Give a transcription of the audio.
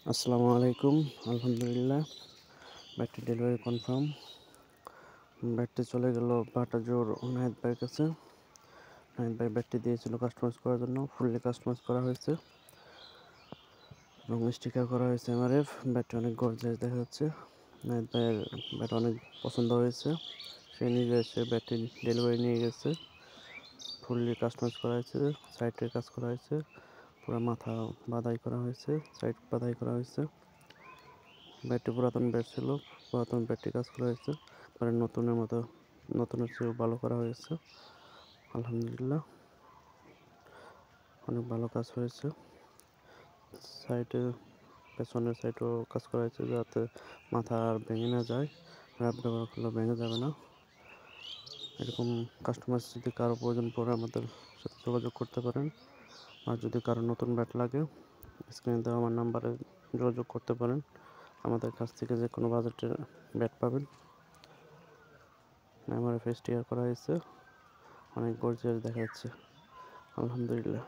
আসসালামু আলাইকুম। আলহামদুলিল্লাহ, ব্যাটটি ডেলিভারি কনফার্ম। ব্যাটটি চলে গেল বাটাজোর নাহিদ ভাইয়ের কাছে। নাহিদ ভাই ব্যাটটি দিয়েছিল কাস্টমাইজ করার জন্য, ফুললি কাস্টমাইজ করা হয়েছে এবং স্টিকার করা হয়েছে এমআরএফ। ব্যাটটি অনেক গর্জিয়াস দেখা যাচ্ছে। নাহিদ ভাইয়ের ব্যাট অনেক পছন্দ হয়েছে, সে নিজে এসে ব্যাটটি ডেলিভারি নিয়ে গেছে। ফুললি কাস্টমাইজ করা হয়েছে, সাইডের কাজ করা হয়েছে, পুরো মাথা বাদাই করা হয়েছে, সাইড বাদাই করা হয়েছে। ব্যাটটি পুরাতন ব্যাট ছিল, পুরাতন ব্যাটটি কাজ করা হয়েছে, পরে নতুনের মতো, নতুনের চেয়েও ভালো করা হয়েছে। আলহামদুলিল্লাহ, অনেক ভালো কাজ হয়েছে। সাইডে, পেছনের সাইডেও কাজ করা হয়েছে যাতে মাথা আর ভেঙে না যায়, রাত ব্যবহার করলে ভেঙে যাবে না। এরকম কাস্টমাইজ যদি কারো প্রয়োজন পড়ে আমাদের সাথে যোগাযোগ করতে পারেন। আর যদি কারো নতুন ব্যাট লাগে, স্ক্রিনে দেওয়া আমার নাম্বারে যোগাযোগ করতে পারেন। আমাদের কাছ থেকে যে কোনো বাজেটের ব্যাট পাবেন। আমার ফেস টিয়ার করা হয়েছে, অনেক গর্জিয়াস দেখা যাচ্ছে। আলহামদুলিল্লাহ।